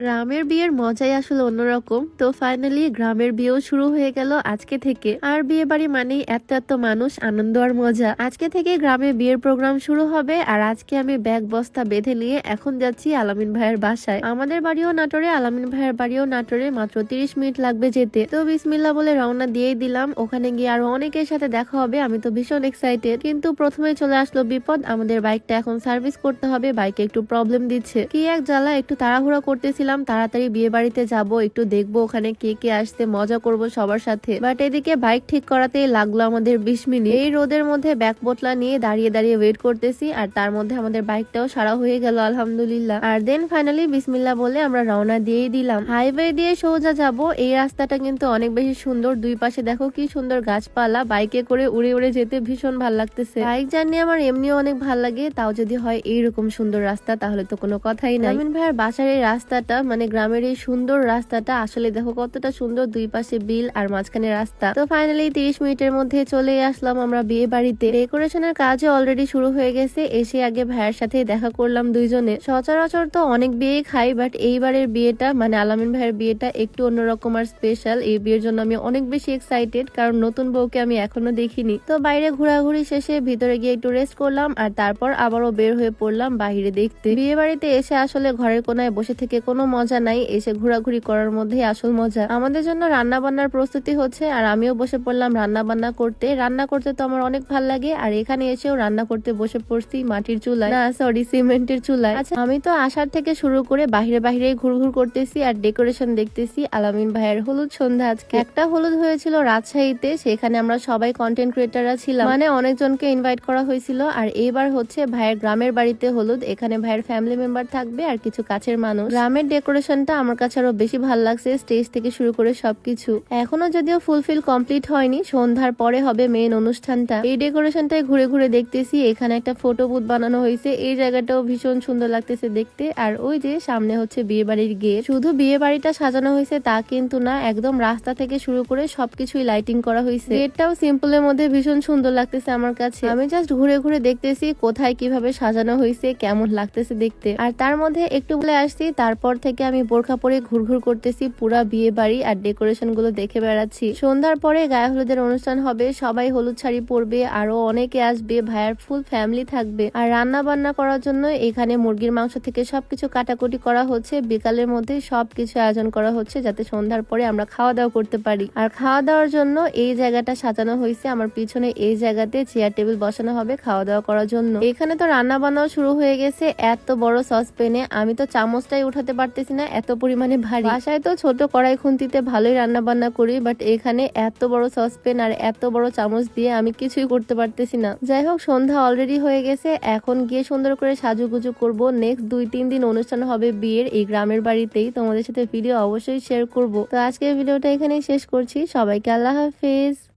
গ্রামের বিয়ের মজাই আসলে অন্যরকম। তো ফাইনালি গ্রামের বিয়েও শুরু হয়ে গেল আজকে থেকে। আর বিয়ে বাড়ি মানেই এত এত মানুষ, আনন্দ আর মজা। আজকে থেকে গ্রামে বিয়ের প্রোগ্রাম শুরু হবে। আর আজকে আমি ব্যাগ বস্তা বেঁধে নিয়ে এখন যাচ্ছি আলামিন ভাইয়ের বাসায়। আমাদের বাড়িও নাটোরে, আলামিন ভাইয়ের বাড়িও নাটোরে, মাত্র 30 মিনিট লাগবে যেতে। তো বিসমিল্লাহ বলে রওনা দিয়েই দিলাম। ওখানে গিয়ে আরো অনেকের সাথে দেখা হবে, আমি তো ভীষণ এক্সাইটেড। কিন্তু প্রথমে চলে আসলো বিপদ, আমাদের বাইকটা এখন সার্ভিস করতে হবে। বাইকে একটু প্রবলেম দিচ্ছে, কি এক জ্বালা। একটু তাড়াহুড়া করতেছিলাম, তাড়াতাড়ি বিয়ে বাড়িতে যাব, একটু দেখবো ওখানে কে কে আসছে, মজা করব সবার সাথে। বাট এদিকে বাইক ঠিক করাতেই লাগলো আমাদের 20 মিনিট। এই রোদের মধ্যে ব্যাগ বোতলা নিয়ে দাঁড়িয়ে দাঁড়িয়ে ওয়েট করতেছি, আর তার মধ্যে আমাদের বাইকটাও সারা হয়ে গেল আলহামদুলিল্লাহ। আর দেন ফাইনালি বিসমিল্লাহ বলে আমরা রওনা দিয়েই দিলাম। হাইওয়ে দিয়ে সোজা যাব। এই রাস্তাটা কিন্তু অনেক বেশি সুন্দর, দুই পাশে দেখো কি সুন্দর গাছপালা। বাইকে করে উড়ে উড়ে যেতে ভীষণ ভাল লাগতেছে। বাইক জার্নি আমার এমনিও অনেক ভাল লাগে, তাও যদি হয় এইরকম সুন্দর রাস্তা তাহলে তো কোনো কথাই নাই। আমিন ভাইয়ের বাসার এই রাস্তাটা, মানে গ্রামের এই সুন্দর রাস্তাটা আসলে দেখো কতটা সুন্দর, দুই পাশে বিল আর মাঝখানে রাস্তা। তো ফাইনালি 30 মিনিটের মধ্যে চলে আসলাম আমরা বিয়ে বাড়িতে। ডেকোরেশনের কাজও অলরেডি শুরু হয়ে গেছে। এসে আগে ভাইয়ের সাথে দেখা করলাম দুইজনে। সচরাচর তো অনেক বিয়ে খাই, বাট এইবারের বিয়েটা মানে আলামিন ভাইয়ের বিয়েটা একটু অন্যরকম আর স্পেশাল। এই বিয়ের জন্য আমি অনেক বেশি এক্সাইটেড, কারণ নতুন বউকে আমি এখনো দেখিনি। তো বাইরে ঘোরাঘুরি শেষে ভিতরে গিয়ে একটু রেস্ট করলাম, আর তারপর আবারও বের হয়ে পড়লাম বাইরে দেখতে। বিয়ে বাড়িতে এসে আসলে ঘরের কোনায় বসে থেকে কোনো মজা নাই, এসে ঘোরাঘুরি করার মধ্যেই আসল মজা। আমাদের জন্য রান্না বান্নার প্রস্তুতি হচ্ছে, আর আমিও বসে পড়লাম রান্না বান্না করতে। রান্না করতে তো আমার অনেক ভালো লাগে, আর এখানে এসেও রান্না করতে বসে পড়ছি মাটির চুলায়, না সরি সিমেন্টের চুলায়। আচ্ছা, আমি তো আসার থেকে শুরু করে বাহিরে বাহিরে ঘুরঘুর করতেছি আর ডেকোরেশন দেখতেছি। আলামিন ভাইয়ের হলুদ সন্ধ্যা, আজকে একটা হলুদ হয়েছিল রাজশাহীতে, সেখানে আমরা সবাই কন্টেন্ট ক্রিয়েটাররা ছিলাম, মানে অনেকজনকে ইনভাইট করা হয়েছিল। আর এইবার হচ্ছে ভাইয়ের গ্রামের বাড়িতে হলুদ, এখানে ভাইয়ের ফ্যামিলি মেম্বার থাকবে আর কিছু কাছের মানুষ। গ্রামের ডেকোরেশনটা আমার কাছে আরো বেশি ভালো লাগছে, স্টেজ থেকে শুরু করে সবকিছু। এখনো যদিও ফুলফিল কমপ্লিট হয়নি, সন্ধ্যার পরে হবে মেইন অনুষ্ঠানটা। এই ডেকোরেশনটাই ঘুরে ঘুরে দেখতেছি। এখানে একটা ফটো বুথ বানানো হয়েছে, এই জায়গাটাও ভীষণ সুন্দর লাগতেছে দেখতে। আর ওই যে সামনে হচ্ছে বিয়ে বাড়ির গেট। শুধু বিয়ে বাড়িটা সাজানো হয়েছে তা কিন্তু না, একদম রাস্তা থেকে শুরু করে সবকিছুই লাইটিং করা হয়েছে। গেটটাও সিম্পলের মধ্যে ভীষণ সুন্দর লাগতেছে আমার কাছে। আমি জাস্ট ঘুরে ঘুরে দেখতেছি কোথায় কিভাবে সাজানো হয়েছে, কেমন লাগতেছে দেখতে। আর তার মধ্যে একটু বলে আসছি, তারপর থেকে আমি বোরখা পরে ঘুরঘুর করতেছি পুরা বিয়ে বাড়ি আর ডেকোরেশন গুলো দেখে বেড়াচ্ছি। সন্ধ্যার পরে গায়ে হলুদের অনুষ্ঠান হবে, সবাই হলুদ শাড়ি পরবে, আরো অনেকে আসবে, ভাইয়ার ফুল ফ্যামিলি থাকবে। আর রান্না বান্না করার জন্য এখানে মুরগির মাংস থেকে সবকিছু কাটাকুটি করা হচ্ছে। বিকালের মধ্যে সবকিছু আয়োজন করা হচ্ছে যাতে সন্ধ্যার পরে আমরা খাওয়া দাওয়া করতে পারি। আর খাওয়া দাওয়ার জন্য এই জায়গাটা সাজানো হয়েছে, আমার পিছনে এই জায়গাতে চেয়ার টেবিল বসানো হবে খাওয়া দাওয়া করার জন্য। এখানে তো রান্না বান্নাও শুরু হয়ে গেছে। এত বড় সসপ্যানে আমি তো চামচটাই উঠাতে পারতেছি না, এত পরিমাণে ভারী। বাসায় তো ছোট কড়াই খুন্তিতে ভালোই রান্না বান্না করি, বাট এখানে এত বড় সসপ্যান আর এত বড় চামচ দিয়ে আমি কিছুই করতে পারতেছি না। যাই হোক, সন্ধ্যা অলরেডি হয়ে গেছে, এখন গিয়ে সুন্দর করে সাজুগুজু করব। নেক্সট 2-3 দিন অনুষ্ঠান হবে বিয়ের এই গ্রামের বাড়িতেই, তোমাদের সাথে ভিডিও অবশ্যই শেয়ার করব। তো আজকের ভিডিওটা এখানেই শেষ করছি, সবাইকে আল্লাহ হাফেজ।